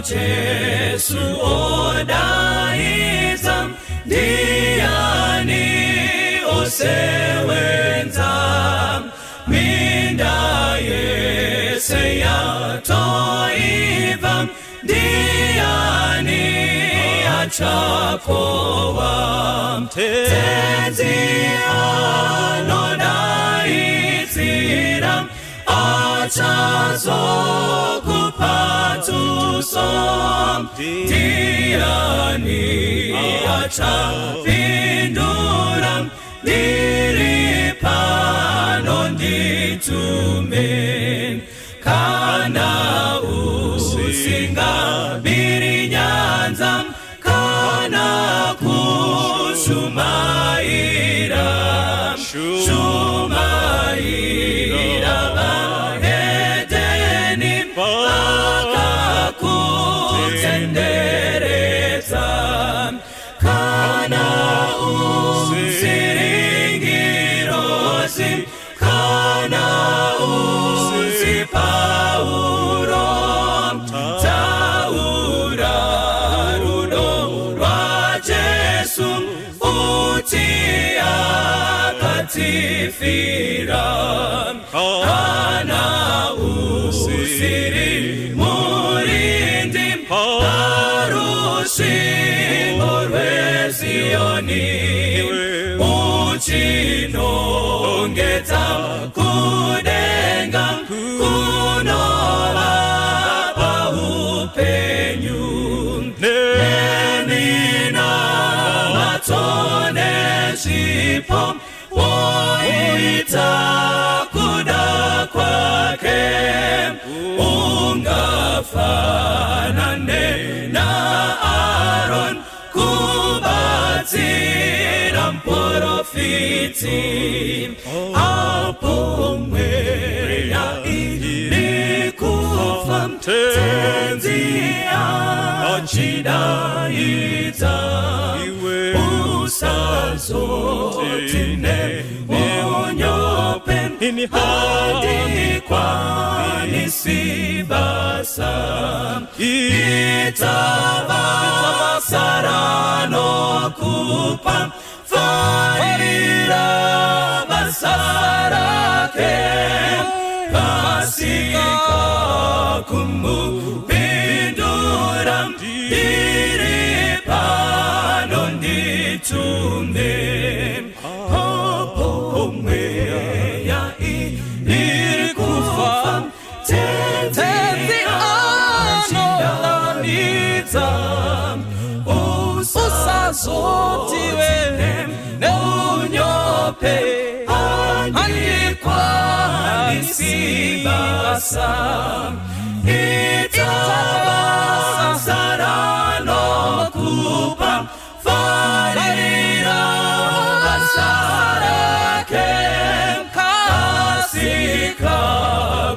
Jesu odaita ndiani osewenza minda yese yatoiva ndiani achakowa tenzi anodaitira achazokupatuso ndiani achapindura ndiripano nditume kana usingabiri nyanza kana kushumaira bahedeni akakutendereza kana usiringirosi kana usipauro taura rudo rwa Jesu utia katifira kana usiri murindi parushingo rwezioni uchinongeta kudenga kunova paupenyu nemina matone shipo woita kuda kwake ungafanane na Aaron kubatira mporofiti hapo mweya ilikufa tenzi achidaita usazotine onyope hadi kwa nisibasa itabasarano kupa farira basarake kasika kumupindura diripano nditume hapo mweya ilikufa tenzi anolanita usazotiwe neunyope andikwa nisibasa itabasarano kupa farira basarake kasika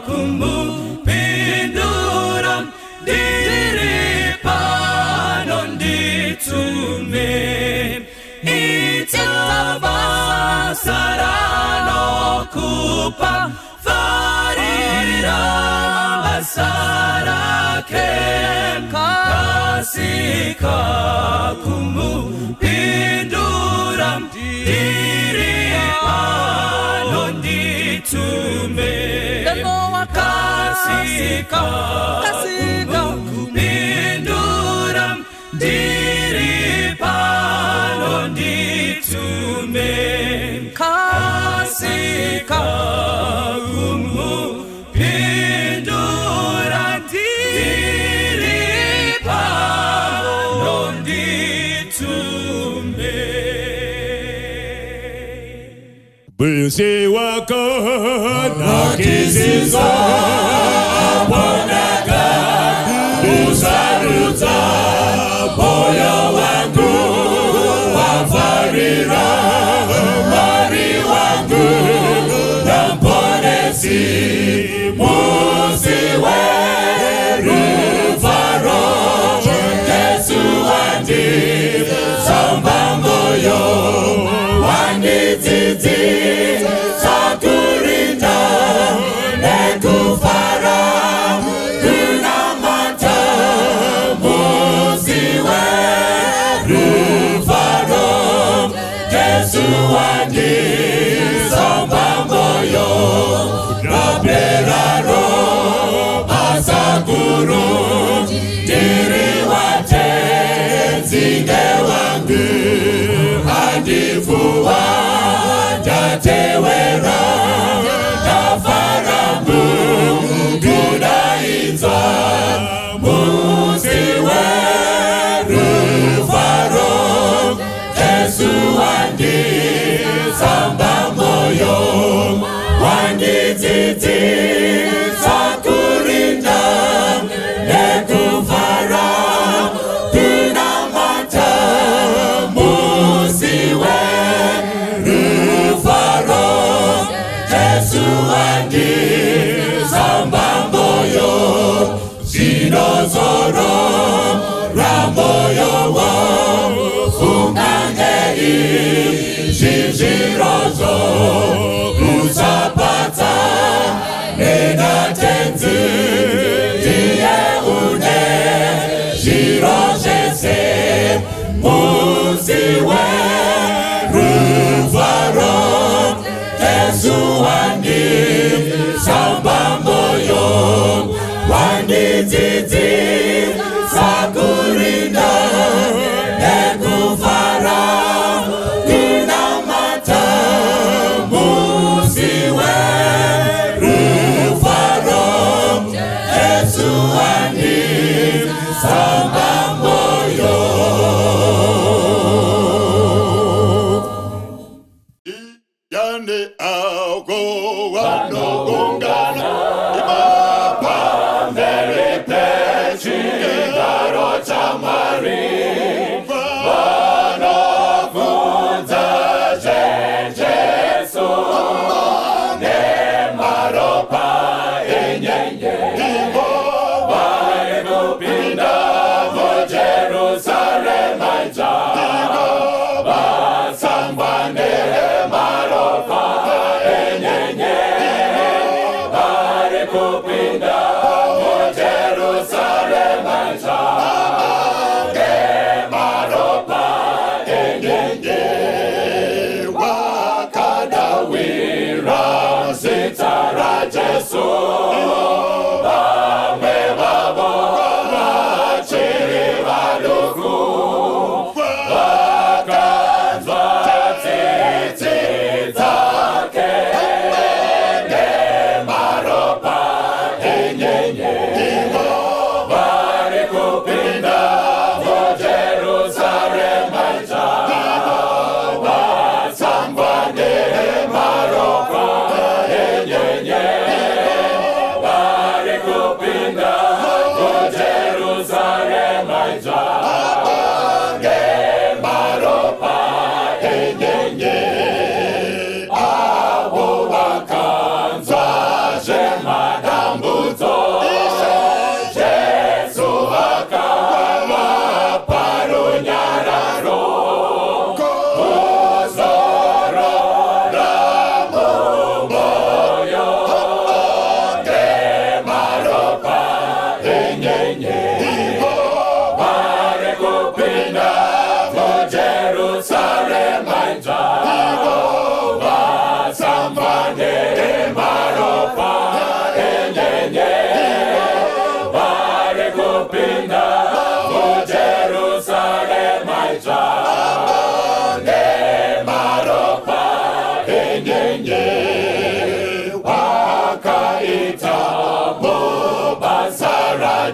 kumupindura diripano nditume itabasarano kupa farira basarake kasika kumupindura diripano nditume kasika kumupindura diripano nditume kasika kumupindura diripano nditume. Bwisi wako na kisizo aponaga usaruza moyo wangu wafarira mari wangu namponesi musiwe rufaro Yesu wandi samba moyo wandi titi sakurinda nekufa wangiza mbamboyo raperaro asakuru diri wate zinge wangu hadifuwa jatewera dafarambu gudainza musiwe rufaro Jesu wangi samba moyo wangi titi sakurinda nekufara kunamata musiwe rufaro Jesu wangi samba moyo sinozoro ramoyo wo fungangei Shirozo Usapata Nena Tenzi Tie Une Shirojese Musiwe Rufaro Jesu Wangi Samba Moyo Wangi Titi Sakurinda Nekufara Samba moyo Yande auko wano gongana Imapa mere pechi Garo chamari Vano funza jesu Ne maropa enyenye Jerusalem aja basambane maropa enyenye bare kupinda Jerusalem aja maropa enyenye wakadawira sitara Jesu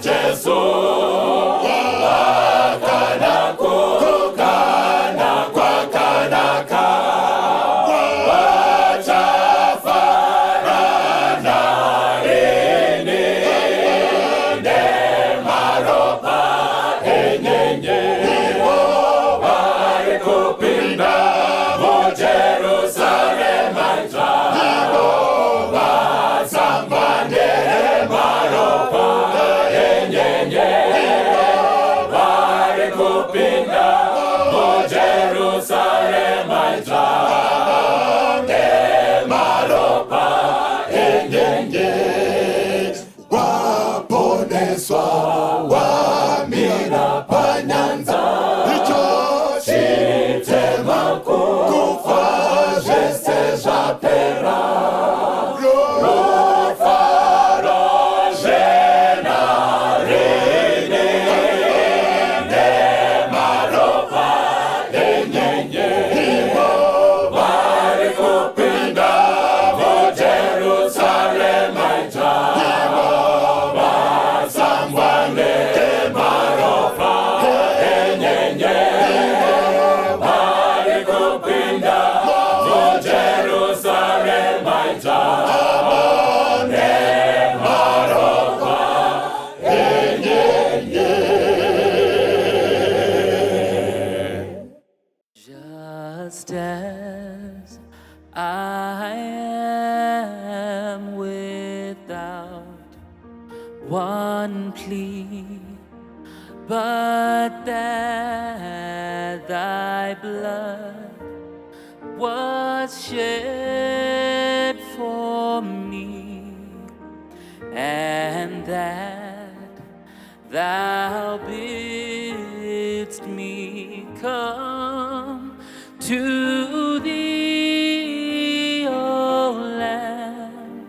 Jesu wakana kukana kwa kanaka just as I am, without one plea, but that thy blood was shed for me, and that thou bidst me come to thee, O Lamb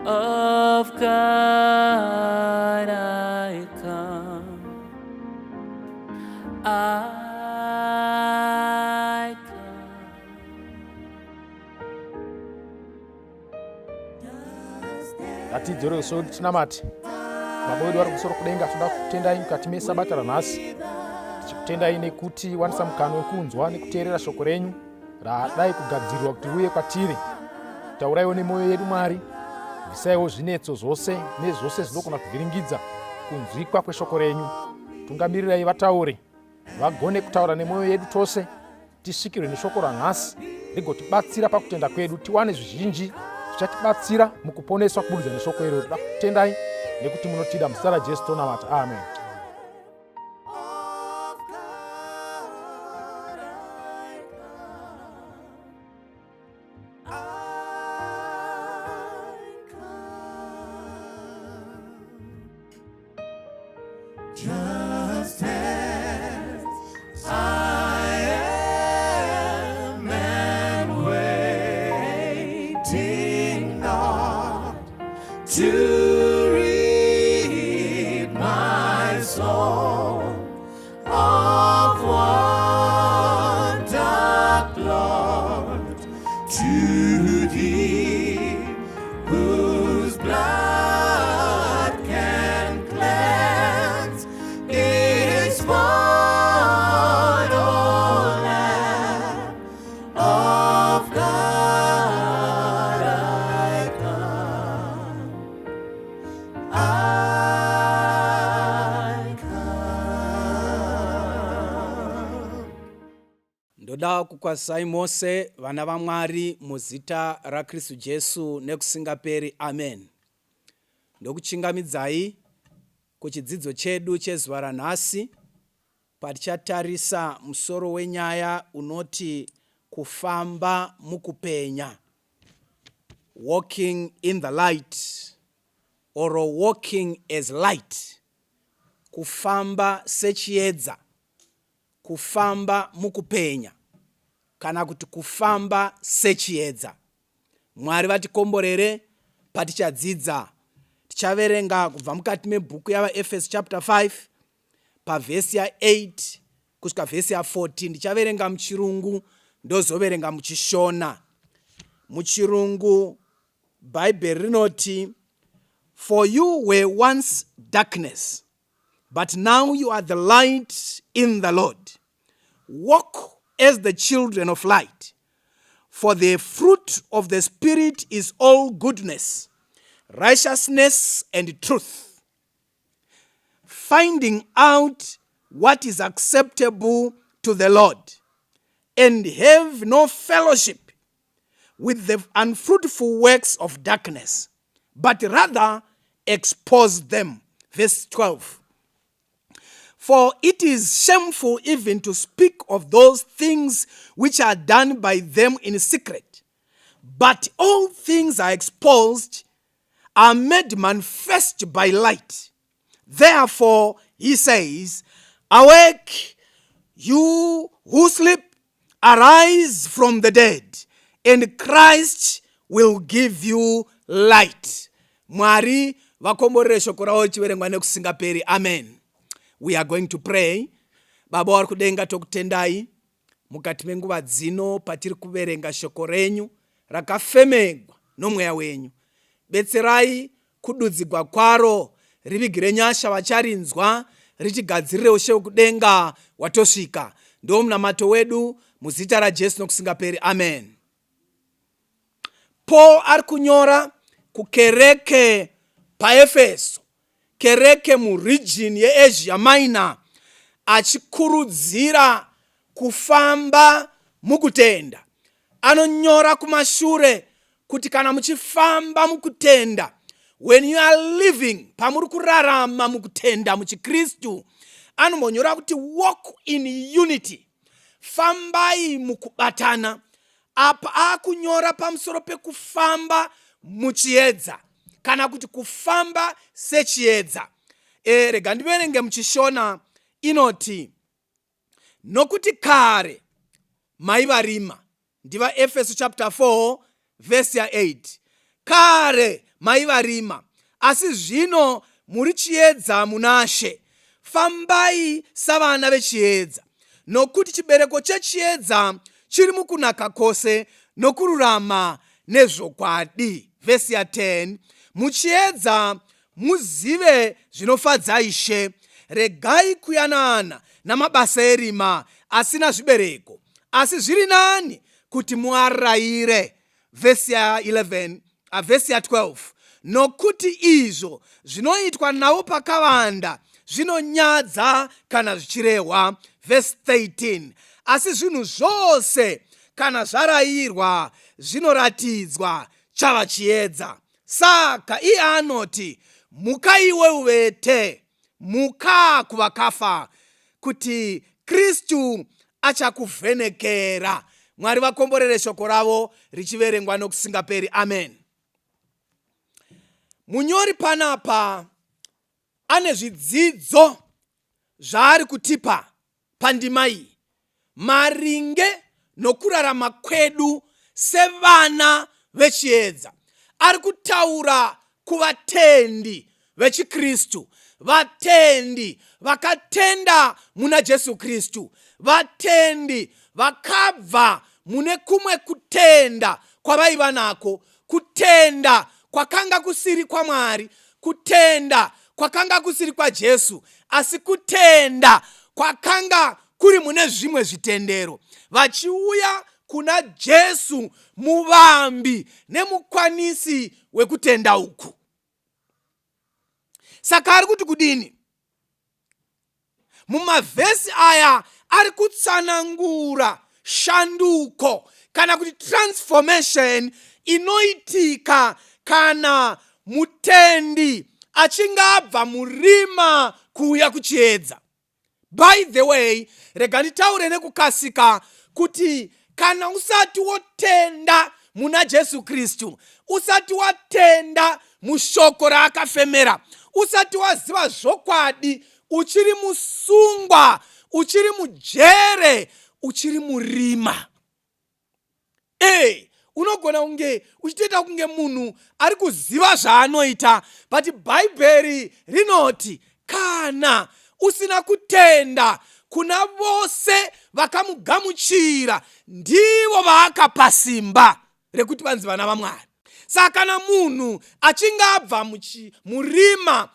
of God, I come, I come. Ngatidzore kusoro tinamati. Baba wedu vari kusoro kudenga, toda kutendai mukati mesabata ranhasi. Tichikutendai nekuti wanisa mukana wekunzwa nekuteerera shoko renyu radai kugadzirirwa kuti uye kwatiri. Tauraiwo nemwoyo yedu Mwari, bvisaiwo zvinetso zvose nezvose zvinogona kuvhiringidza kunzwikwa kweshoko renyu. Tungamirirai vataure, vagone kutaura nemwoyo yedu tose, tisvikirwe neshoko ranhasi rigotibatsira pakutenda kwedu, tiwane zvizhinji zvichatibatsira mukuponeswa kubudikidza neshoko iro. Toda kutendai nekuti munotida, muzita raJesu tonamata, amen. Just as I am, and waiting not to reap my soul of want of Lord, to thee whose blood can cleanse its born, O Lamb of God, I come, I come. Ndoda kukwazisai mose vana vaMwari muzita raKristu Jesu nekusingaperi, amen. Ndokuchingamidzai kuchidzidzo chedu chezuva ranhasi, patichatarisa musoro wenyaya unoti kufamba mukupenya, walking in the light or walking as light, kufamba sechiedza, kufamba mukupenya, kana kuti kufamba sechiedza. Mwari vatikomborere patichadzidza. Tichaverenga kubva mukati mebhuku yavaEfeso chapter 5 pavhesi ya8 kusvika vhesi ya14. Ndichaverenga muchirungu ndozoverenga muchishona. Muchirungu Bhaibheri rinoti, for you were once darkness, but now you are the light in the Lord. Walk as the children of light, for the fruit of the Spirit is all goodness, righteousness, and truth, finding out what is acceptable to the Lord, and have no fellowship with the unfruitful works of darkness, but rather expose them. Verse 12. For it is shameful even to speak of those things which are done by them in secret. But all things are exposed, are made manifest by light. Therefore, he says, awake, you who sleep, arise from the dead, and Christ will give you light. Mwari vakomborere shoko ravo chiverengwa nekusingaperi, amen. We are going to pray. Baba vari kudenga, tokutendai mukati menguva dzino patiri kuverenga shoko renyu rakafemegwa nomweya wenyu. Betserai kududzigwa kwaro, rivigire nyasha vacharinzwa, richigadzirire ushe hwekudenga watosvika. Ndo munamato wedu muzita raJesu nokusingaperi, amen. Paul ari kunyora kukereke paEfeso, kereke muregion yeAsia Minor, achikurudzira kufamba mukutenda. Anonyora kumashure kuti kana muchifamba mukutenda, when you are living, pamuri kurarama mukutenda muchikristu, anombonyora kuti walk in unity, fambai mukubatana. Apa akunyora pamusoro pekufamba muchiedza kana kuti kufamba sechiedza. Rega ndiverenge muchishona inoti, nokuti kare maivarima, ndiva Efeso chapter 4 verse 8. Kare maivarima, asi zvino muri chiedza munashe, fambai savana vechiedza, nokuti chibereko chechiedza chiri mukunaka kwose nokururama nezvokwadi. Verse 10, muchiedza muzive zvinofadza Ishe, regai kuyanana namabasa erima asina zvibereko, asi zviri nani kuti muarayire. Verse 12, nokuti izvo zvinoitwa navo pakavanda zvinonyadza kana zvichirehwa. Verse 13, asi zvinhu zvose kana zvarayirwa zvinoratidzwa chava chiedza. Saka iye anoti, mukaiwe uvete, muka kuvakafa, kuti Kristu achakuvhenekera. Mwari vakomborere shoko ravo richiverengwa nokusingaperi. Amen. Munyori panapa ane zvidzidzo zvaari kutipa pandima iyi maringe nokurarama kwedu sevana vechiedza. Ari kutaura kuvatendi vechikristu, vatendi vakatenda muna Jesu Kristu, vatendi vakabva mune kumwe kutenda kwavaiva nako, kutenda kwakanga kusiri kwaMwari, kutenda kwakanga kusiri kwaJesu, asi kutenda kwakanga kuri mune zvimwe zvitendero, vachiuya kuna Jesu muvambi nemukwanisi wekutenda uku. Saka ari kuti kudini? Mumavhesi aya ari kutsanangura shanduko kana kuti transformation inoitika kana mutendi achinge abva murima kuuya kuchiedza. By the way, rega nditaure nekukasika kuti kana usati wotenda muna Jesu Kristu, usati watenda mushoko raakafemera, usati waziva zvokwadi, uchiri musungwa, uchiri mujere, uchiri murima. Unogona kunge uchitoita kunge munhu ari kuziva zvaanoita, but Bhaibheri rinoti kana usina kutenda kuna vose vakamugamuchira, ndivo vaakapa simba rekuti vanzi vana vaMwari. Saka kana munhu achinge abva murima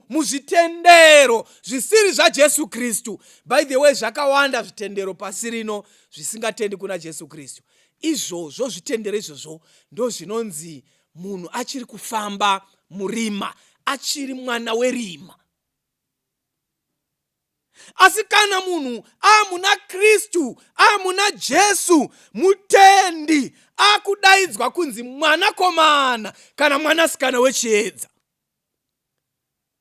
muzvitendero zvisiri zvaJesu Kristu, by the way zvakawanda zvitendero pasi rino zvisingatendi kuna Jesu Kristu, izvozvo zvitendero izvozvo ndo zvinonzi munhu achiri kufamba murima, achiri mwana werima. Asi kana munhu amuna Kristu, amuna Jesu, mutendi, akudaidzwa kunzi mwanakomana kana mwanasikana wechiedza.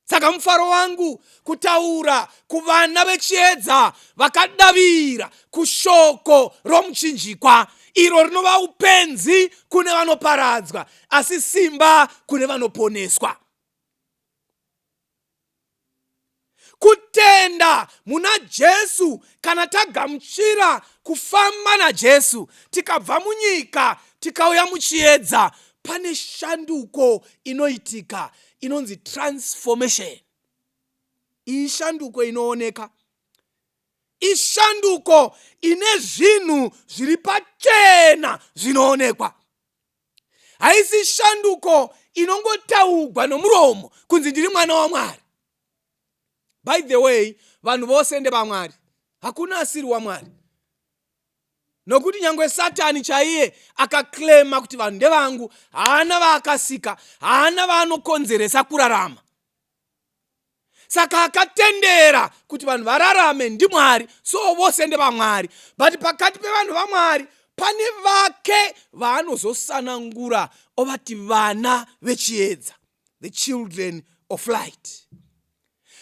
Saka mufaro wangu kutaura kuvana vechiedza vakadavira kushoko romuchinjikwa, iro rinova upenzi kune vanoparadzwa, asi simba kune vanoponeswa. Kutenda muna Jesu, kana tagamuchira kufamba naJesu, tikabva munyika tikauya muchiedza, pane shanduko inoitika inonzi transformation. Iyi shanduko inooneka, ishanduko ine zvinhu zviri pachena zvinoonekwa. Haisi shanduko inongotaurwa nomuromo kunzi ndiri mwana waMwari. By the way, vanhu vose ndevaMwari, hakuna asiri waMwari. Nokuti nyangwe Satani chaiye akaklema kuti vanhu ndevangu, haana vaakasika, haana vaanokonzeresa kurarama. saka akatendera kuti vanhu vararame ndiMwari, so vose ndevamwari. But pakati pevanhu vaMwari pane vake vaanozosanangura ovati vana vechiedza, the children of light.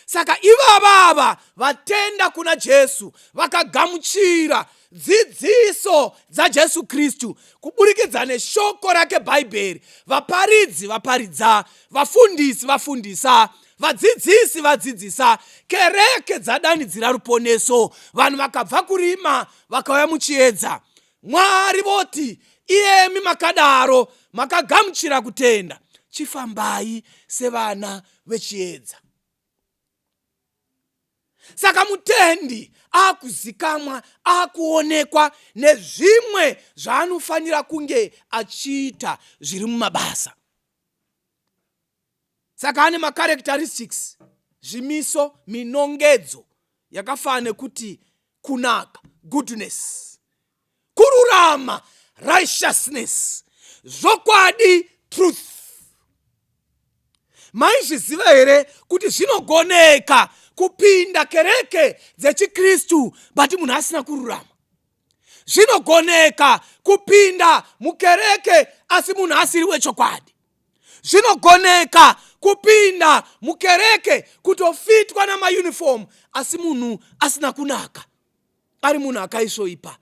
Saka ivava vatenda kuna Jesu, vakagamuchira dzidziso dzaJesu Kristu kuburikidza neshoko rake Bhaibheri, vaparidzi vaparidza, vafundisi vafundisa, vadzidzisi vadzidzisa, kereke dzadanidzira ruponeso, vanhu vakabva kurima vakauya muchiedza. Mwari voti iyemi makadaro makagamuchira kutenda, chifambai sevana vechiedza. Saka mutendi akuzikamwa, akuonekwa nezvimwe zvaanofanira kunge achiita zviri mumabasa. Saka ane macharacteristics, zvimiso, minongedzo yakafanana nekuti kunaka, goodness, kururama, righteousness, zvokwadi, truth. Maizviziva here kuti zvinogoneka kupinda kereke dzechiKristu but munhu asina kururama? Zvinogoneka kupinda mukereke asi munhu asiri wechokwadi? Zvinogoneka kupinda mukereke kutofitwa namayunifomu asi munhu asina kunaka, ari munhu akaisvoipa?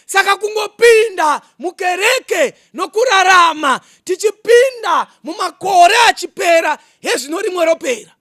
Saka kungopinda mukereke nokurarama, tichipinda mumakore achipera hezvino rimwe ropera,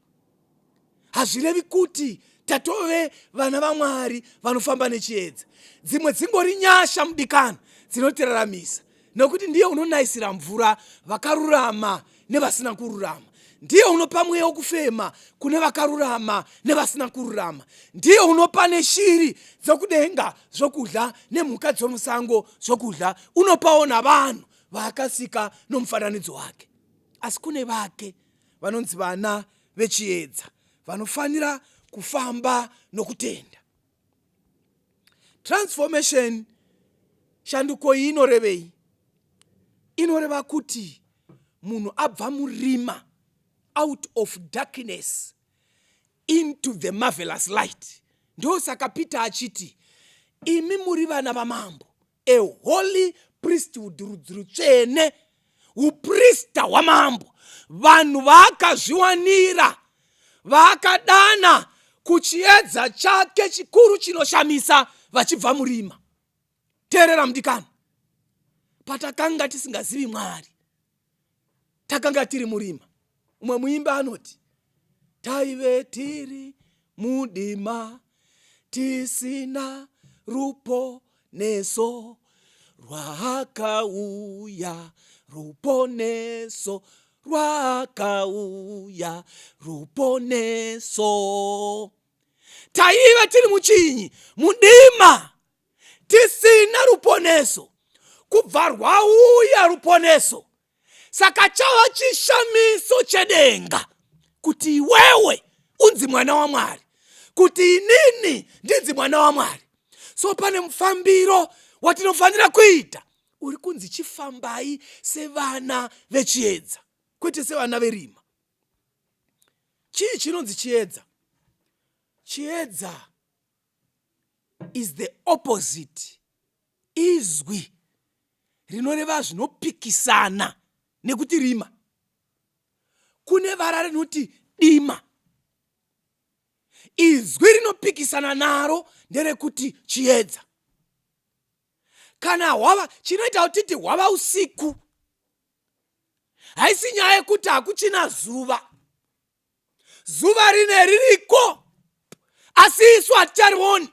hazvirevi kuti tatove vana vaMwari vanofamba nechiedza. Dzimwe dzingori nyasha mudikana dzinotiraramisa, nokuti ndiye unonayisira mvura vakarurama nevasina kururama. Ndiye unopa mweya wokufema kune vakarurama nevasina kururama. Ndiye unopa neshiri dzokudenga zvokudya nemhuka dzomusango zvokudya. Unopawo navanhu vaakasika nomufananidzo wake. Asi kune vake vanonzi vana vechiedza, vanofanira kufamba nokutenda. Transformation, shanduko iyi inorevei? Inoreva kuti munhu abva murima, out of darkness into the marvelous light. Ndo saka Peter achiti, imi muri vana vamambo, a holy priesthood, rudzi rutsvene, uprista hwamambo, vanhu vaakazviwanira, vaakadana kuchiedza chake chikuru chinoshamisa vachibva murima. Teerera mudikana, patakanga tisingazivi Mwari, takanga tiri murima. Umwe muimba anoti, taive tiri mudima, tisina ruponeso, rwakauya ruponeso, rwakauya ruponeso. Taive tiri muchinyi? Mudima, tisina ruponeso, kubva rwauya ruponeso. Saka chava chishamiso chedenga kuti iwewe unzi mwana waMwari, kuti inini ndinzi mwana waMwari. So pane mufambiro watinofanira kuita. Uri kunzi chifambai sevana vechiedza, kwete sevana verima. Chii chinonzi chiedza? Chiedza is the opposite. Izwi rinoreva zvinopikisana nekuti rima. Kune vara rinoti dima. Izwi rinopikisana naro nderekuti chiedza. Kana hwava, chinoita kuti hwava usiku, haisi nyaya yekuti hakuchina zuva. Zuva rine ririko, asi isu hatarioni.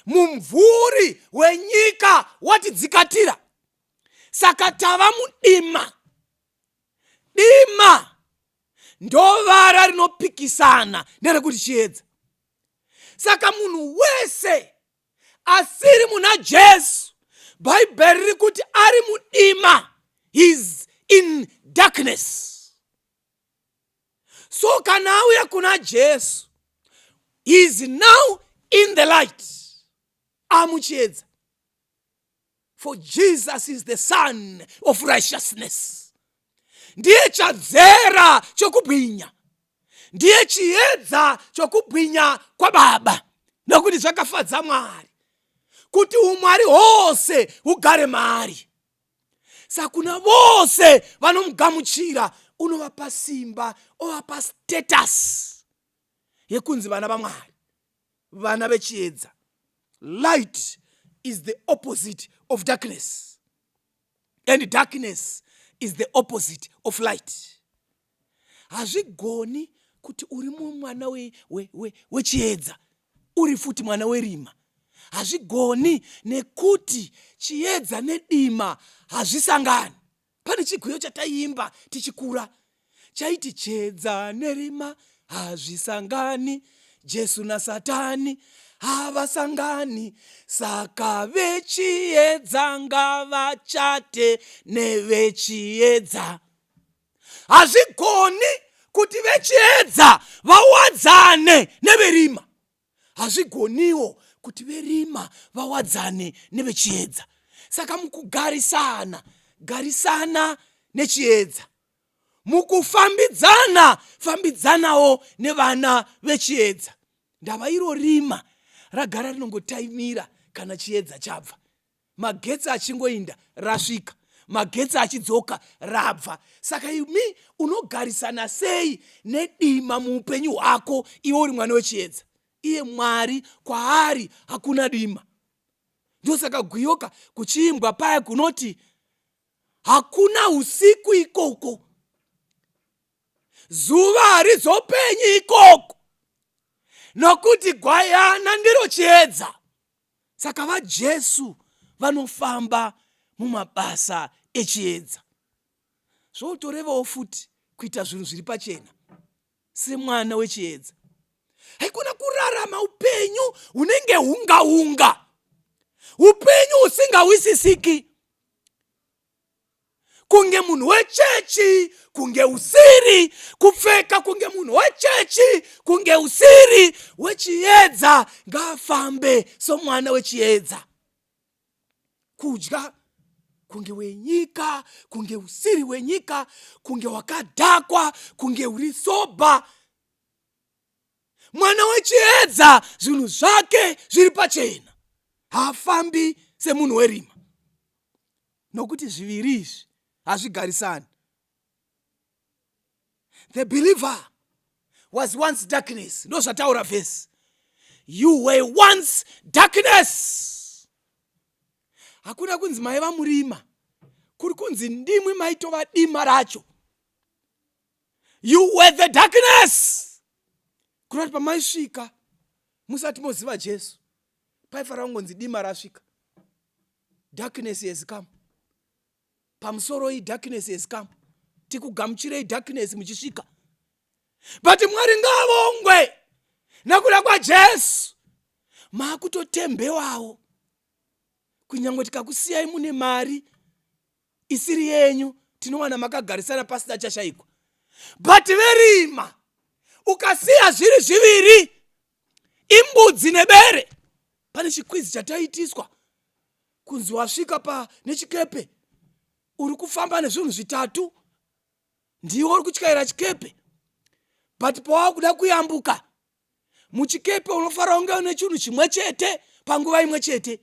Mumvuri wenyika watidzikatira. Saka tava mudima. Dima ndovara rinopikisana nerekuti chiedza. Saka munhu wese asiri muna Jesu, Bhaibheri riri kuti ari mudima, is in darkness. So kana auya kuna Jesu, he is now in the light. Amuchiedza. For Jesus is the Son of righteousness. Ndiye chadzera chokubwinya. ndiye chiedza chokubwinya kwa Baba, nokuti zvakafadza Mwari kuti umwari hwose hugare maari. Saka kuna vose vanomugamuchira unovapa simba, ovapa status yekunzi vana vaMwari, vana vechiedza. Light is the opposite of darkness, and darkness is the opposite of light. Hazvigoni kuti uri mwana wechiedza uri futi mwana werima. Hazvigoni nekuti chiedza nedima hazvisangani. Pane chigwiyo chataimba tichikura chaiti chiedza nerima hazvisangani, Jesu na Satani havasangani, saka vechiedza ngavachate nevechiedza. Hazvigoni kuti vechiedza vawadzane neverima. Hazvigoniwo kuti verima vawadzane nevechiedza. Saka mukugarisana, garisana nechiedza. Mukufambidzana, fambidzanawo nevana vechiedza. Ndava iro rima ragara rinongotaimira kana chiedza chabva. Magetsi achingoinda rasvika, magetsi achidzoka rabva. Saka imi unogarisana sei nedima muupenyu hwako iwe uri mwana wechiedza? Iye Mwari kwaari hakuna dima. Ndosaka gwiyoka kuchiimbwa paya kunoti hakuna usiku ikoko, zuva harizopenyi ikoko, nokuti gwayana ndiro chiedza. Saka vaJesu vanofamba mumabasa echiedza. Zvotorevawo futi kuita zvinhu zviri pachena semwana wechiedza. Haikuna kurarama upenyu hunenge hunga, upenyu husingawisisiki. Kunge munhu wechechi, kunge usiri, kupfeka kunge munhu wechechi, kunge usiri, wechiedza ngafambe somwana wechiedza. Kudya kunge wenyika, kunge usiri wenyika, kunge wakadhakwa, kunge uri soba. Mwana wechiedza zvinhu zvake zviri pachena, haafambi semunhu werima, nokuti zviviri izvi hazvigarisani. The believer was once darkness. Ndozvataura vhesi. You were once darkness. Hakuna kunzi maiva murima, kuri kunzi ndimwi maitova dima racho. You were the darkness. Kunoti pamaisvika musati moziva Jesu, paifanira kungonzi dima rasvika. Darkness has come. Pamusoro iyi darkness has come. Tikugamuchirei darkness muchisvika. But Mwari ngavongwe nakuda kwaJesu maakutotembewawo. Kunyangwe tikakusiyai mune mari isiri yenyu, tinowana makagarisana pasina chashayikwa. But verima ukasiya zviri zviviri, imbudzi nebere. Pane chikwizi chataitiswa kunzi wasvika nechikepe uri kufamba nezvinhu zvitatu, ndiwe uri kutyaira chikepe. But pawakuda kuyambuka muchikepe unofanira kunge une chinhu chimwe chete panguva imwe chete.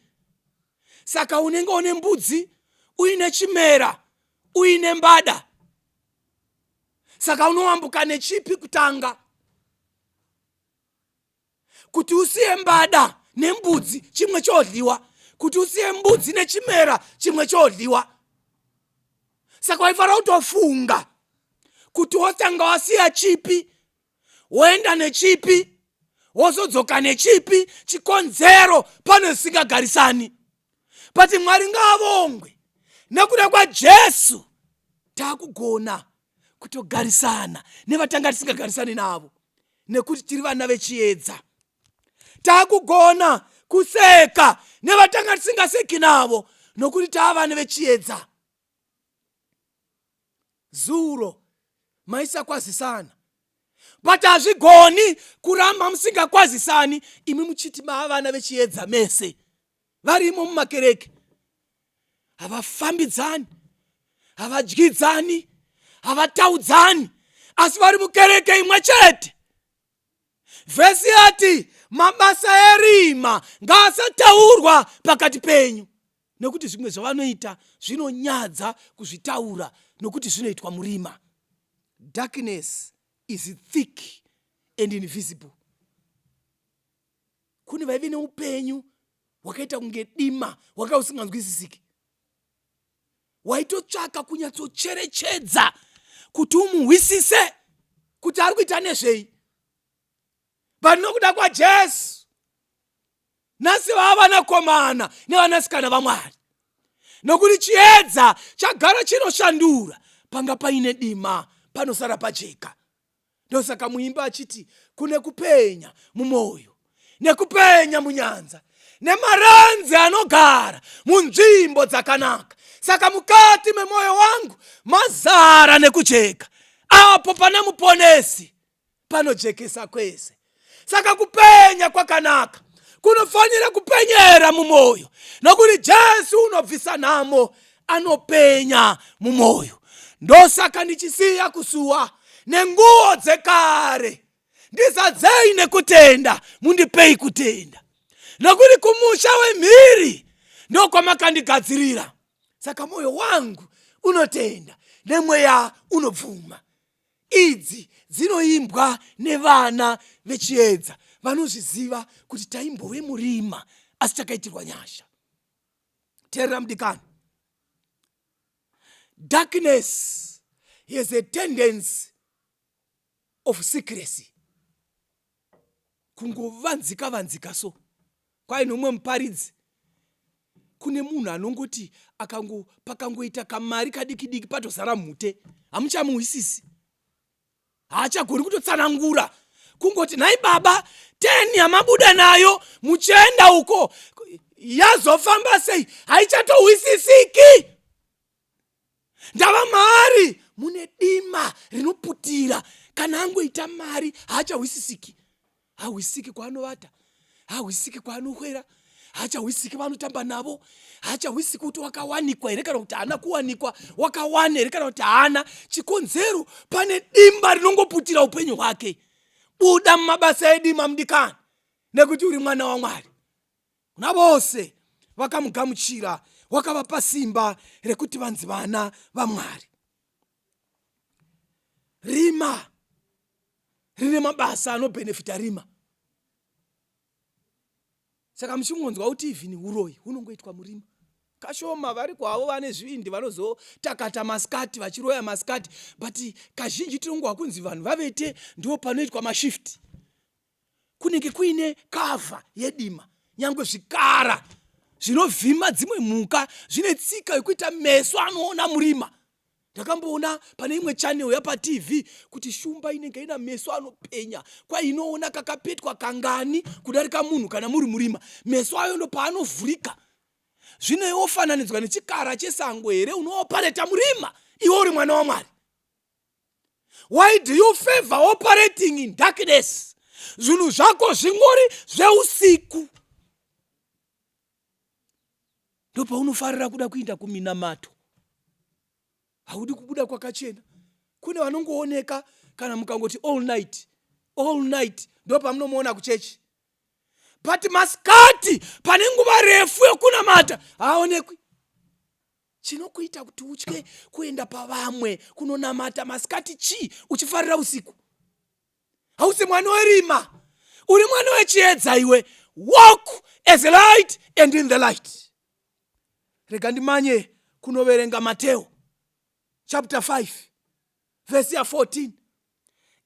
Saka unenge une mbudzi, uine chimera, uine mbada. Saka unoambuka nechipi kutanga? Kuti usiye mbada nembudzi chimwe chodliwa, kuti usiye mbudzi nechimera chimwe chodliwa. Saka waifanira kutofunga kuti wotanga wasiya chipi, woenda nechipi, wozodzoka nechipi, chikonzero pane zvisingagarisani. But Mwari ngavongwe nekuda kwaJesu taakugona kutogarisana nevatanga tisingagarisani navo, nekuti tiri vana vechiedza. Taakugona kuseka nevatanga tisingaseki navo, nokuti taava nevechiedza. Zuro maisakwazisana, but hazvigoni kuramba musingakwazisani imi muchiti maava vana vechiedza mese. Varimo mumakereke havafambidzani, havadyidzani, havataudzani, asi vari mukereke imwe chete Vhesi yati mabasa erima ngaasataurwa pakati penyu, nekuti zvimwe zvavanoita zvinonyadza kuzvitaura nokuti zvinoitwa murima. Darkness is thick and invisible. Kune vaive neupenyu wakaita kunge dima wakausinganzwisisiki, waitotsvaka kunyatsocherechedza kuti umuhwisise kuti ari kuita nezvei. But nokuda kwaJesu nhasi vava vanakomana nevanasikana vaMwari, nokuti chiedza chagara chinoshandura. Panga paine dima panosara pajeka. Ndosaka muimba achiti kune kupenya mumwoyo nekupenya munyanza nemaranzi anogara munzvimbo dzakanaka. Saka mukati memwoyo wangu mazara nekujeka, apo pana muponesi panojekesa kwese. Saka kupenya kwakanaka kunofanira kupenyera mumwoyo, nokuti Jesu unobvisa nhamo, anopenya mumwoyo. Ndosaka ndichisiya kusuwa nenguo dzekare, ndizadzei nekutenda, mundipei kutenda, nokuti kumusha wemhiri ndokwamakandigadzirira. Saka mwoyo wangu unotenda nemweya unobvuma. Idzi dzinoimbwa nevana vechiedza vanozviziva kuti taimbove murima asi takaitirwa nyasha. Teerera mudikani. Darkness has a tendency of secrecy. Kungovanzika vanzika so. Kwai nomwe muparidzi, kune munhu anongoti pakangoita kamari kadiki patozara mhute, hamuchamuhwisisi, haachagoni kutotsanangura. Kungoti nhai baba 10 yamabuda nayo muchienda uko yazofamba sei, haichatohwisisiki. Ndava mari mune dima rinoputira. Kana angoita mari haachahwisisiki. Hahwisiki kwaanovata, hahwisiki kwaanohwera, haachahwisiki vanotamba navo, haachahwisiki kuti wakawanikwa here kana kuti haana kuwanikwa, wakawana here kana kuti haana. Chikonzero pane dimba rinongoputira upenyu hwake. Buda mumabasa edima mudikani, nekuti uri mwana waMwari. Kuna vose vakamugamuchira, wakavapa simba rekuti vanzi vana vaMwari. Rima rine mabasa anobhenefita rima. Saka muchimunzwa kuti ivhini uroyi unongoitwa murima. Kashoma vari kwavo vane zvindi vanozotakata masikati vachiroya masikati, but kazhinji tinongwa kunzi vanhu vavete ndio panoitwa mashifti. Kunenge kuine kavha yedima, nyangwe zvikara zvinovhima dzimwe mhuka zvine tsika yekuita meso anoona murima. Ndakamboona pane imwe channel yapa TV kuti shumba inenge ina meso anopenya, kwa inoona kakapetwa kangani kudarika munhu kana muri murima. Meso ayo ndo paanovhurika. Zvine ofananidzwa nechikara chesango here unoopareta murima, iwe uri mwana waMwari. Why do you favor operating in darkness? Zvinhu zvako zvingori zveusiku. Ndo paunofarira kuda kuinda kuminamato. Haudi kubuda kwakachena. Kune vanongooneka kana mukangoti all night ndo pamunomuona kuchechi. But masikati pane nguva refu yokunamata haonekwi. Chinokuita kuti utye kuenda pavamwe kunonamata masikati chi uchifarira usiku? Hausi mwana werima, uri mwana wechiedza iwe. Walk as a light and in the light. Rega ndimanye kunoverenga Mateo chapter 5 verse 14.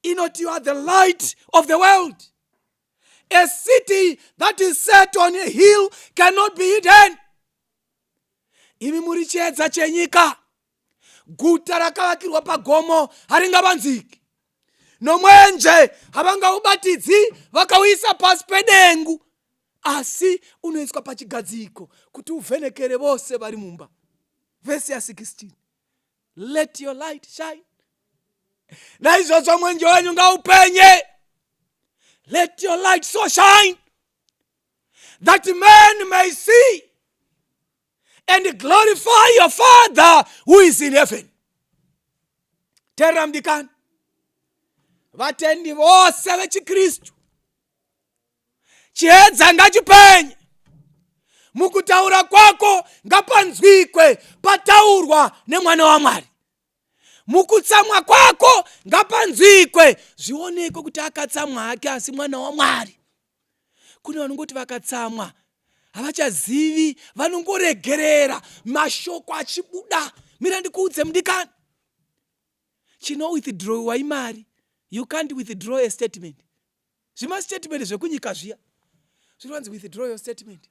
Inoti you are the light of the world. A city that is set on a hill cannot be hidden. Imi muri chiedza chenyika. Guta rakavakirwa pagomo haringavanziki. Nomwenje havangaubatidzi vakauisa pasi pedengu. Asi unoiswa pachigadziko kuti uvhenekere vose vari mumba. Verse 16. Let your light shine. Naizvozvo mwenje wenyu ngaupenye. Let your light so shine that men may see and glorify your Father who is in heaven. Teera mudikani. Vatendi vose vechikristu chiedza ngachipenye. Mukutaura kwako ngapanzwikwe pataurwa nemwana waMwari. Mukutsamwa kwako ngapanzwikwe zvionekwe kuti akatsamwa hake asi mwana waMwari. Kune vanongoti vakatsamwa havachazivi, vanongoregerera mashoko achibuda. Mira ndikuudze mudikani, chino withdrawiwa imari, you can't withdraw a statement. Zvima statement zvekunyika zviya zvinonzi withdraw your statement.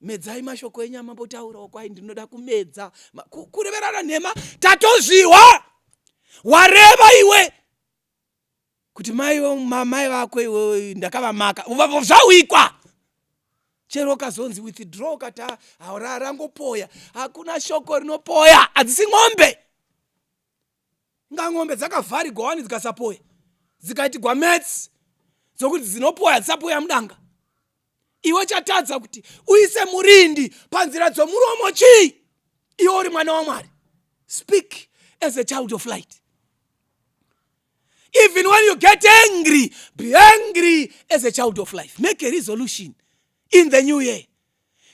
Medzai mashoko enyama mbotaurawo kwai ndinoda kumedza. Kureverana nhema tatozviwa. Wareva iwe kuti mai vako iwe ndakavamaka zvawikwa. Chero kazonzi withdraw kata rangopoya. Hakuna shoko rinopoya, hadzisi ng'ombe. Ng'ombe dzakavharirwa wani dzikasapoya, dzikaitigwa metsi dzokuti dzinopoya dzisapoya mudanga. Iwe chatadza kuti uise murindi panzira dzomuromo chii? Iwe uri mwana waMwari. Speak as a child of light. Even when you get angry, be angry as a child of life. Make a resolution in the new year.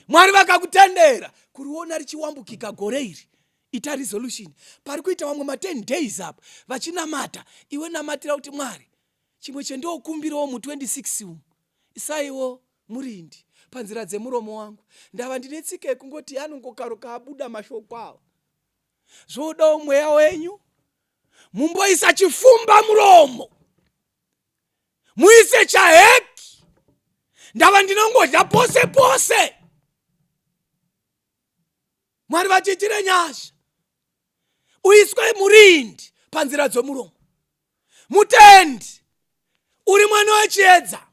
Mwari vakakutendera kuriona richiwambukika gore iri. Ita resolution. Pari kuita vamwe 10 days up vachinamata, iwe namatira kuti Mwari, chimwe chendokumbirawo mu26 umu, isaiwo murindi panzira dzemuromo wangu. Ndava ndine tsika yekungoti anongokaruka abuda mashoko awo. Zvodawo mweya wenyu mumboisa chifumba muromo, muise chaheki. Ndava ndinongodya pose pose. Mwari vachitire nyasha. Uiswe murindi panzira dzomuromo. Mutendi uri mwana wechiedza.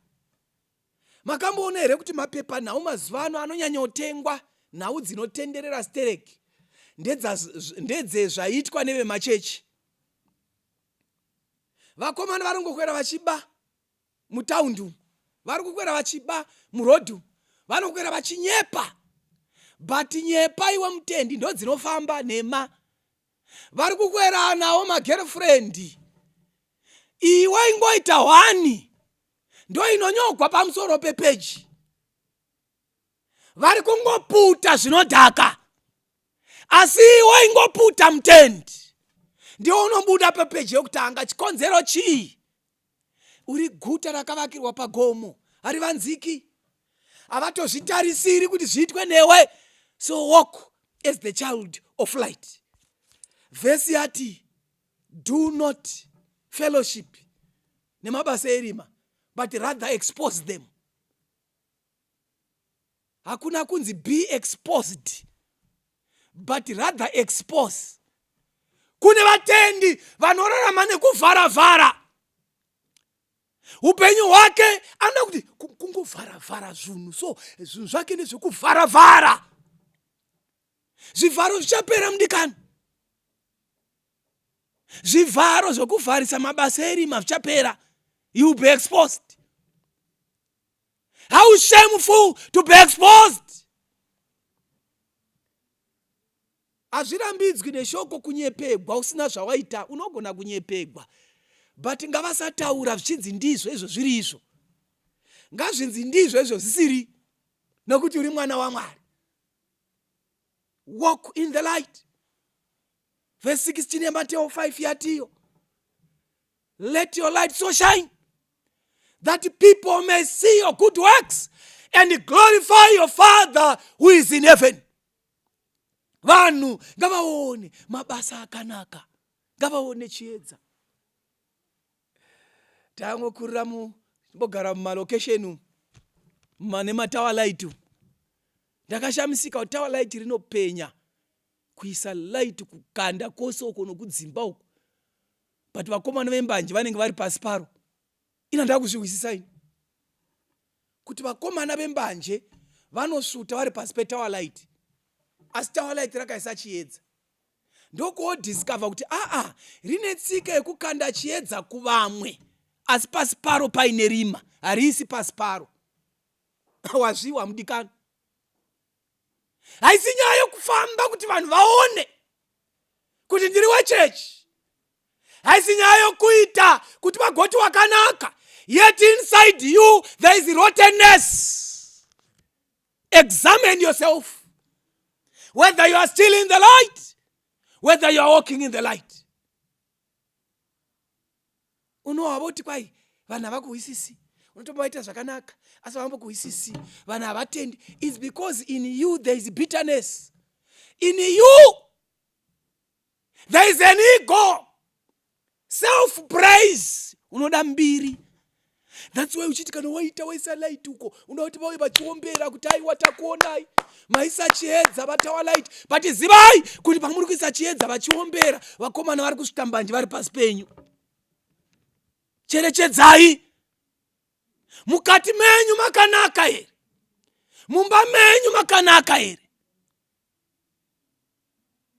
Makamboona here kuti mapepa nhau mazuva ano anonyanyotengwa, nhau dzinotenderera stereki ndedze zvaitwa nevemachechi. Vakomana vari kungokwera vachiba mutaundi umu, vari kukwera vachiba murodhi umu, vanokwera vachinyepa. But nyepa iwe mutendi ndo dzinofamba nhema. Vari kukwera nawo magirlfriend. Iwe ingoita hwani ndo inonyogwa pamusoro pepeji. Vari kungoputa zvinodhaka. Asi iwe ingoputa mutendi ndio unobuda pepeji yokutanga. Chikonzero chii? Uri guta rakavakirwa pagomo, harivanziki. Havatozvitarisiri kuti zviitwe newe. So walk as the child of light. Vesi yati, do not fellowship nemabasa erima, but rather expose them. Hakuna kunzi be exposed, but rather expose. Kune vatendi vanorarama nekuvharavhara. Upenyu hwake anoda kuti kungovharavhara zvinhu, so zvinhu zvake ndezvekuvharavhara. Zvivharo zvichapera mudikani. Zvivharo zvekuvharisa mabasa erima zvichapera. You will be exposed. How shameful to be exposed. Hazvirambidzwi neshoko kunyepegwa usina zvawaita, unogona kunyepegwa. But ngavasataura zvichinzi ndizvo izvo zviri izvo. Ngazvinzi ndizvo izvo zvisiri, nokuti uri mwana waMwari. Walk in the light. Verse 16 yeMateo 5 yatiyo. Let your light so shine that people may see your good works and glorify your Father who is in heaven. Vanhu ngavaone mabasa akanaka, ngavaone chiedza. Tangokurira mbogara mumalokesheni nematawa light. Ndakashamisika kuti tawa light rinopenya kuisa light kukanda kwose uko nokudzimba uko. But vakomana vembanje vanenge vari pasi paro. Ina ndakuzviwisisa ini kuti vakomana vembanje vanosvuta vari pasi petawa light. Asi tawa light rakaisa chiedza. Ndokodiscover kuti rine tsika yekukanda chiedza kuvamwe. Asi pasi paro paine rima, harisi pasi paro. Wazviwa mudikani. Haisi nyaya yokufamba kuti vanhu vaone kuti ndiri wechechi. Haisi nyaya yokuita kuti vagoti wakanaka. Yet inside you, there is rottenness. Examine yourself. Whether you are still in the light, whether you are walking in the light. Unoavoti kwai, vanhu havakuwisisi. Unotombaita zvakanaka, asi havambokuwisisi. Vanhu havatendi. It's because in you there is bitterness. In you, there is an ego. Self-praise. Unoda mbiri. That's why uchiti kana waita waisa light uko. Unoti vawe vachiombera kuti aiwa takuonai. Maisa chiedza vatawa light. But zivai kuti pamuri kuisa chiedza vachiombera. Vakomana vari kusvika mbanje vari pasi penyu. Cherechedzai. Mukati menyu makanaka here. Mumba menyu makanaka here.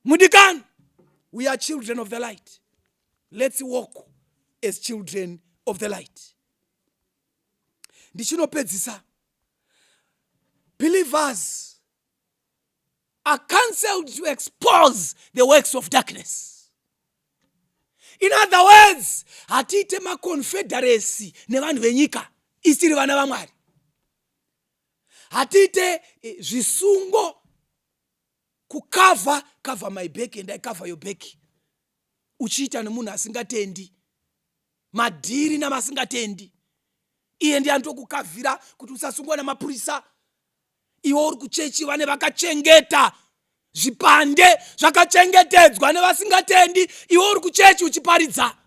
Mudikan, we are children of the light. Let's walk as children of the light. Ndichinopedzisa. Believers are counseled to expose the works of darkness. In other words, hatite maconfederacy nevanhu venyika isiri vana vaMwari. Hatite zvisungo cover my back and I cover your back. Uchiita nemunhu asingatendi. Madhiri namasingatendi. Iye ndiye anotokukavhira kuti usasungwa namapurisa. Iwe uri kuchechi vane vakachengeta zvipande zvakachengetedzwa nevasingatendi. Iwe uri kuchechi uchiparidza.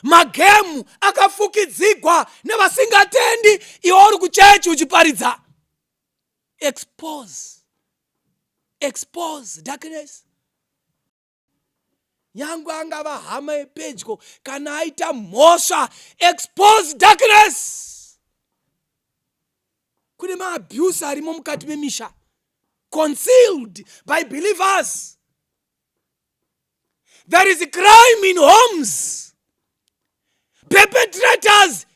Magemu akafukidzigwa nevasingatendi. Iwe uri kuchechi uchiparidza. Expose darkness. Yangu angava hama epedyo kana aita mhosva. Expose darkness. Kune maabuse arimo mukati memisha. Concealed by believers. There is a crime in homes. Perpetrators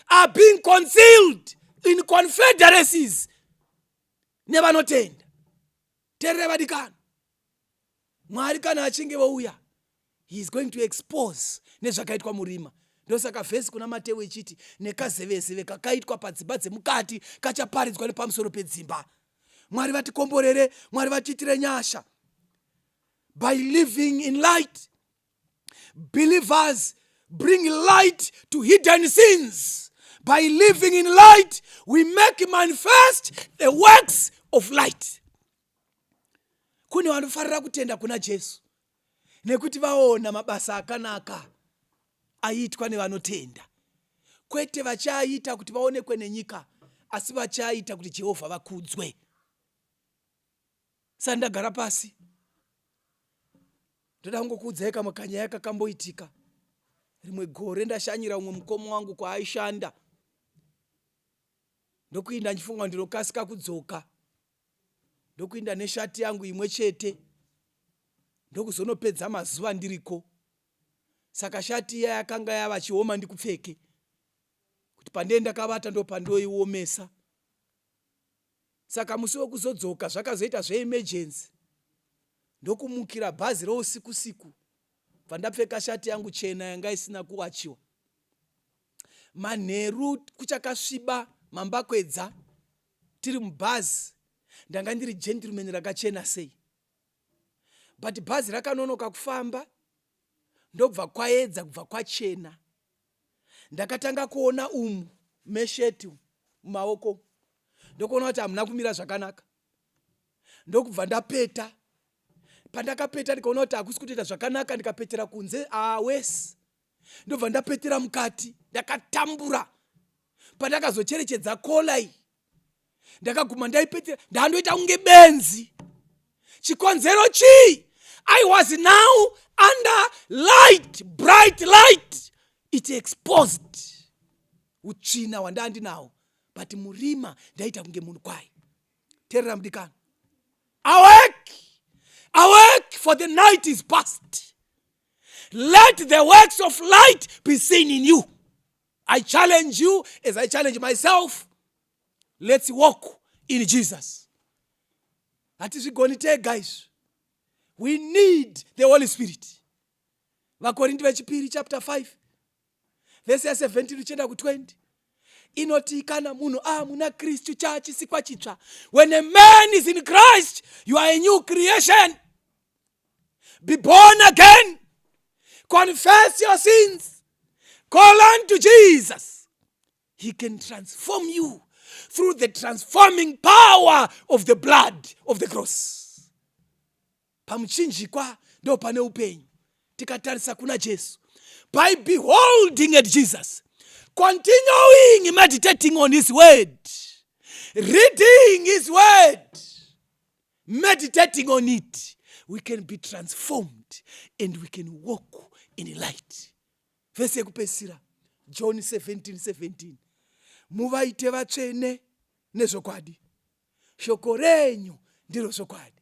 are being concealed in confederacies. Never notenda. Terevadikana. Mwari kana achinge vauya, he is going to expose nezvakaitwa murima. Ndosaka vhesi kuna Mateo ichiti nekazevezeve kakaitwa padzimba dzemukati kachaparidzwa nepamusoro pedzimba. Mwari vatikomborere, Mwari vatiitire nyasha. By living in light, believers bring light to hidden sins. By living in light, we make manifest the works of light. Kune vanofarira kutenda kuna Jesu nekuti vaona mabasa akanaka aitwa nevanotenda. Kwete vachaita kuti vaonekwe nenyika, asi vachaita kuti Jehovha vakudzwe. Sandagara pasi. Ndoda kungokuudzai kamukanya yakakamboitika. Rimwe gore ndashanyira umwe mukoma wangu kwaaishanda. Ndokuinda ndichifunga ndinokasika kudzoka. Ndokuinda neshati yangu imwe chete. Ndokuzonopedza mazuva ndiriko. Saka shati iya yakanga yava chioma ndikupfeke. Kuti pandenda kavata ndo pandoiomesa. Saka musi wekuzodzoka zvakazoita zveemergency. Ndokumukira bhazi rousiku siku. Pandapfeka shati yangu chena yanga isina kuwachiwa. Manheru kuchakasviba mambakwedza tiri mubhazi. Ndanga ndiri gentleman rakachena sei. But bhazi rakanonoka kufamba. Ndobva kwaedza kubva kwachena. Ndakatanga kuona mesheti mumaoko. Ndokuona kuti hamuna kumira zvakanaka. Ndokubva ndapeta. Pandakapeta ndikaona kuti hakusi kutoita zvakanaka ndikapetera kunze wesi. Ndobva ndapetera mukati. Ndakatambura. Pandakazocherechedza kola iyi. Ndakaguma ndaipetera. Ndandoita kunge benzi. Chikonzero chii? I was now under light, bright light. It exposed utsvina wandandinawo. But murima ndaita kunge munhu kwai. Terera mudikana. Awake, for the night is past. Let the works of light be seen in you. I challenge you as I challenge myself. Let's walk in Jesus. Hatizvigoni tega izvi. We need the Holy Spirit. Vakorinto vechipiri chapter 5 vhesi ya17 uchienda ku20 inoti kana munhu muna Kristu chachisikwa chitsva. When a man is in Christ, you are a new creation. Be born again. Confess your sins. Call on to Jesus. He can transform you through the transforming power of the blood of the cross. Pamuchinjikwa ndo pane upenyu. Tikatarisa kuna Jesu. By beholding at Jesus, continuing meditating on his word, reading his word, meditating on it, we can be transformed and we can walk in light. Verse yekupesira, John 17:17. Muvaite vatsvene nezvokwadi. Shoko renyu ndiro zvokwadi.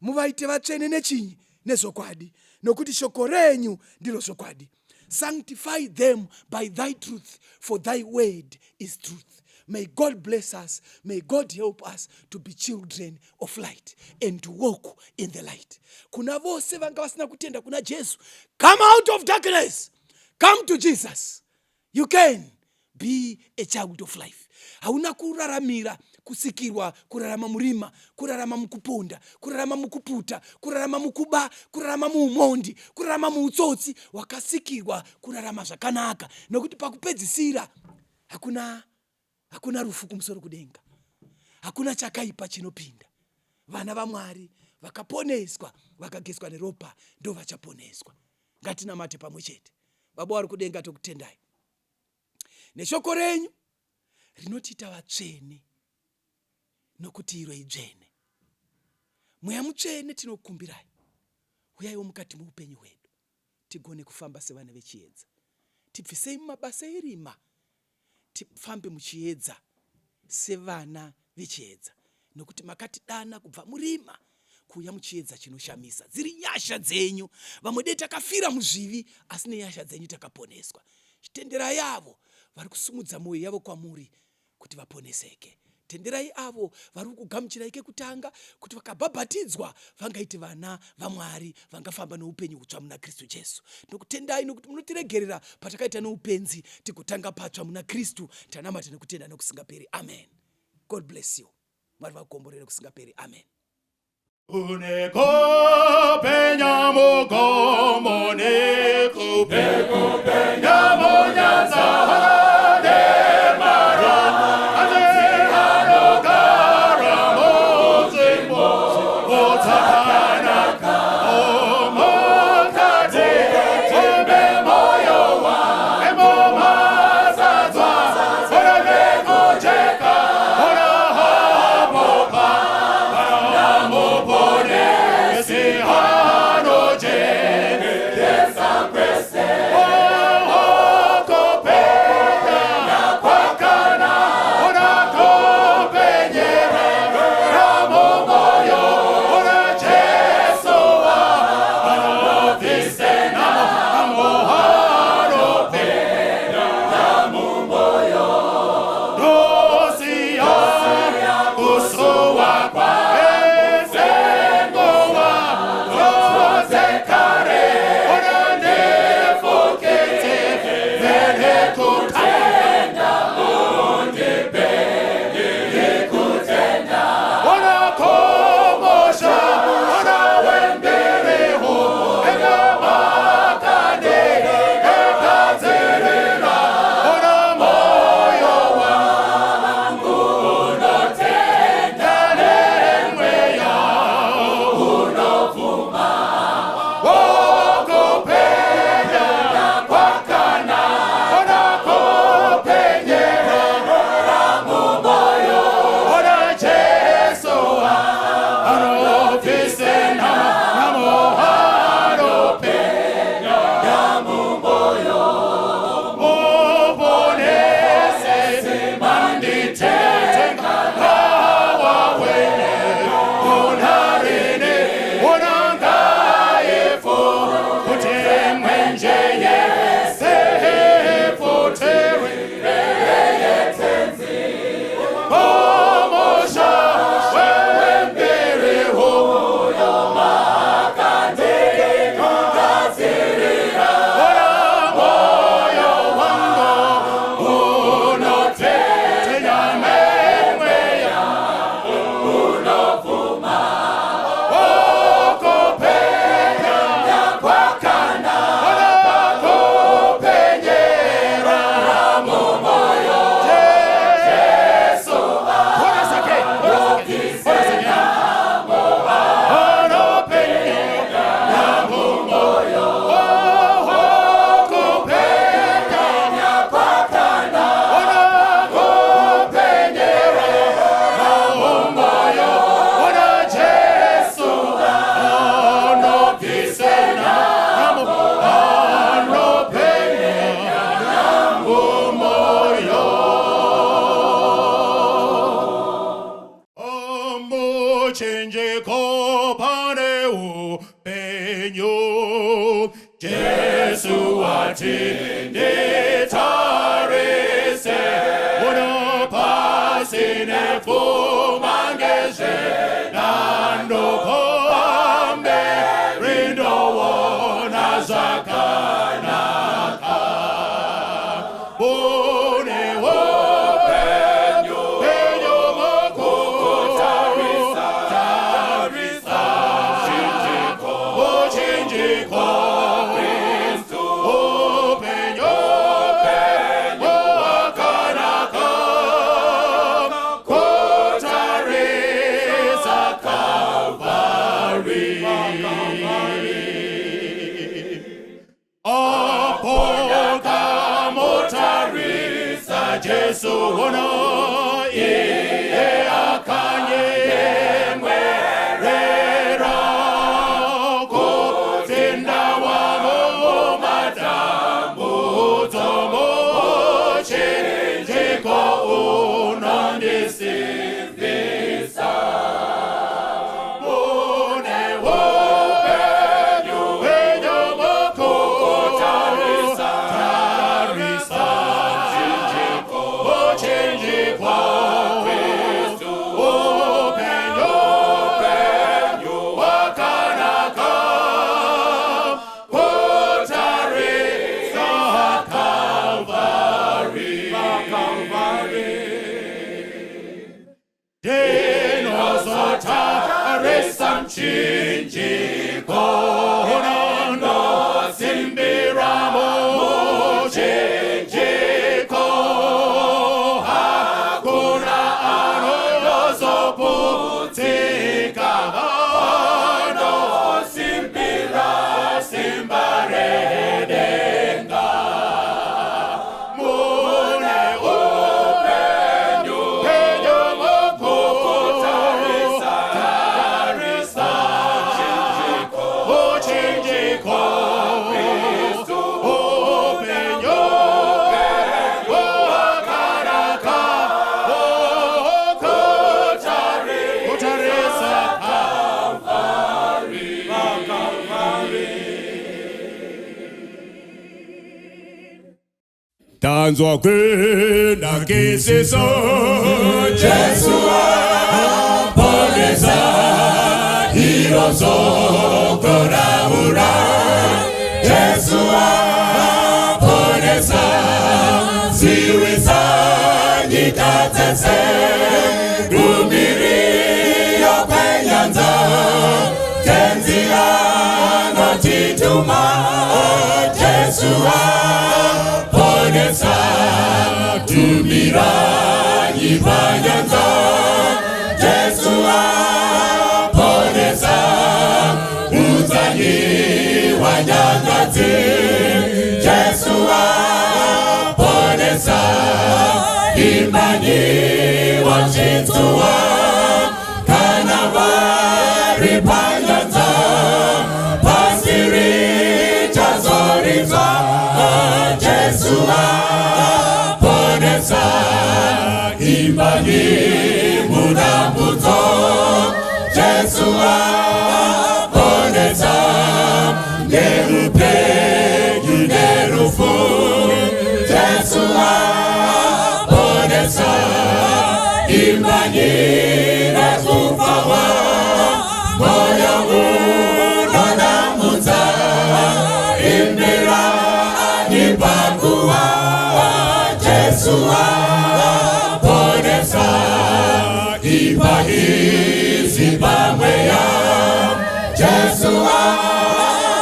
Muvaite vatsvene nechinyi nezvokwadi. Nokuti shoko renyu ndiro zvokwadi. Sanctify them by thy truth, for thy word is truth. May God bless us. May God help us to be children of light and to walk in the light. Kuna vose vanga vasina kutenda kuna Jesu. Come out of darkness. Come to Jesus. You can be a child of life. Hauna kuraramira kusikirwa, kurarama murima, kurarama mukuponda, kurarama mukuputa, kurarama mukuba, kurarama muumondi, kurarama muutsotsi, wakasikirwa kurarama zvakanaka. Nokuti pakupedzisira hakuna rufu kumusoro kudenga. Hakuna chakaipa chinopinda. Vana vaMwari vakaponeswa, vakageswa neropa, ndo vachaponeswa. Ngatinamate pamwe chete. Baba vari kudenga tokutendai. Neshoko renyu rinotiita vatsvene nokuti iro idzvene. Mweya mutsvene tinokumbirai. Uyaiwo mukati muupenyu hwedu. Tigone kufamba sevana vechiedza. Tibvisei mumabasa erima. Tifambe muchiedza sevana vechiedza. Nokuti makatidana kubva murima kuuya muchiedza chinoshamisa. Dziri nyasha dzenyu. Vamwe dei takafira muzvivi asi nenyasha dzenyu takaponeswa. Tenderai avo vari kusumudza mwoyo yavo kwamuri kuti vaponeseke. Tenderai avo vari kugamuchira ike kutanga kuti vakabhabhatidzwa vangaiti vana vaMwari vangafamba noupenyu hutsva muna Kristu Jesu. Nokutendai nokuti munotiregerera patakaita noupenzi tigotanga patsva muna Kristu. Tanamata nekutenda nokusingaperi. Amen. God bless you. Mwari vakukomborere kusingaperi. Amen. Unekopenya mugomo nekupenya munyanza. Uchinjiko pane upenyu. Jesu atinditarise. Unopasine fumangeshe. Nando pombe rindo wona zakanaka. Une upenyu penyu moko. Tarisa uchinjiko. Upenyu wakanaka. Kotarisa Calvary. Apoka motarisa Jesu ono iye akanye mwerera kutenda wamo madambu tomo chinjiko unondisivisa. Une upenyu penyu moko. Tarisa uchinjiko. Kristu upenyu wakanaka. Kotarisa Calvary. Dinozotarisa mchinjiko. Unondo simbiramo mchinjiko. Hakuna anozoputika. Ano simbira simbaredenga. Mune upenyu penyu moko. Tarisa uchinjiko. Kristu upenyu wakanaka. Kotarisa Calvary. Tanzwa kwenda kisiso Jesu apoleza hilo soko la ura. Jesu apoleza ziwisa jitatese gumirio penyanza tenzi anotituma. Jesu aponesa tumira yipanyanza. Jesu aponesa uzanyi wanyangazi. Jesu aponesa imani wachintua. Kanavari panyanza pasiri chazoriza. Jesu aponesa imani munamuzo. Jesu aponesa ngerupe yunerufu. Jesu aponesa imani nakufawa. Moyo unonamuza imbira nipangua. Jesu aponesa ipahizi pamweya. Jesu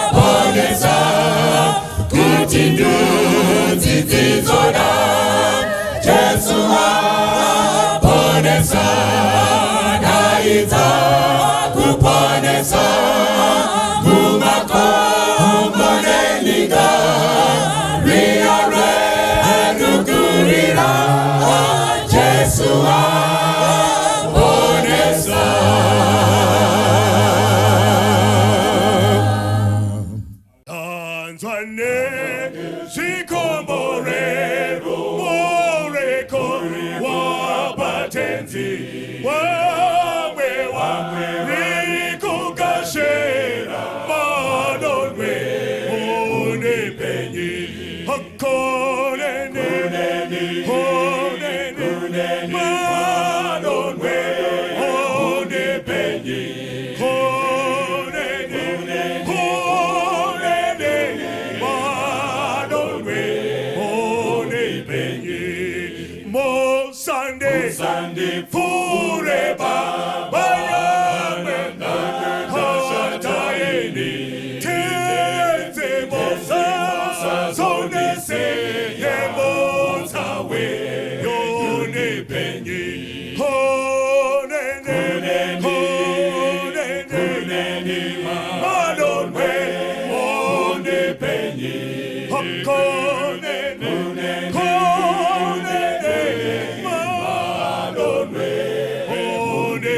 aponesa kutinduzi zizona. Jesu aponesa naiza kuponesa. Mumakomboneninga riare nukurira. Jesu aponesa.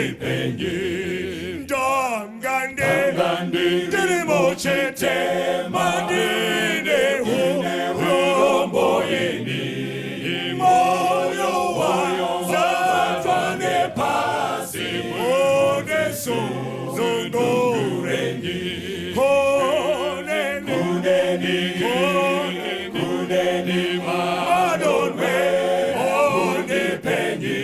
unipenye ndangande ndiri mochete madine urombo yeni moyo wayo zatwane pasi moneso zondorengi kuneni madonwe unipenye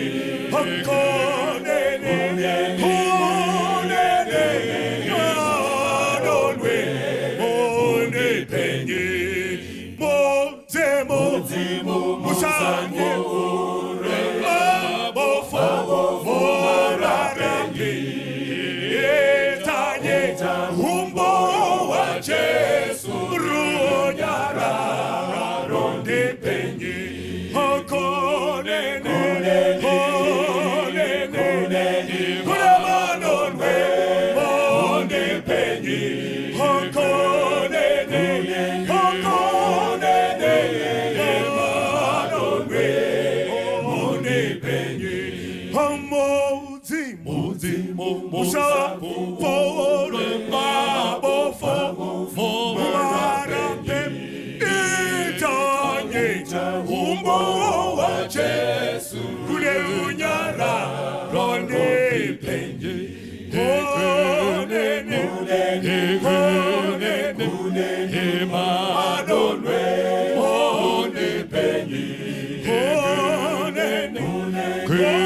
Good.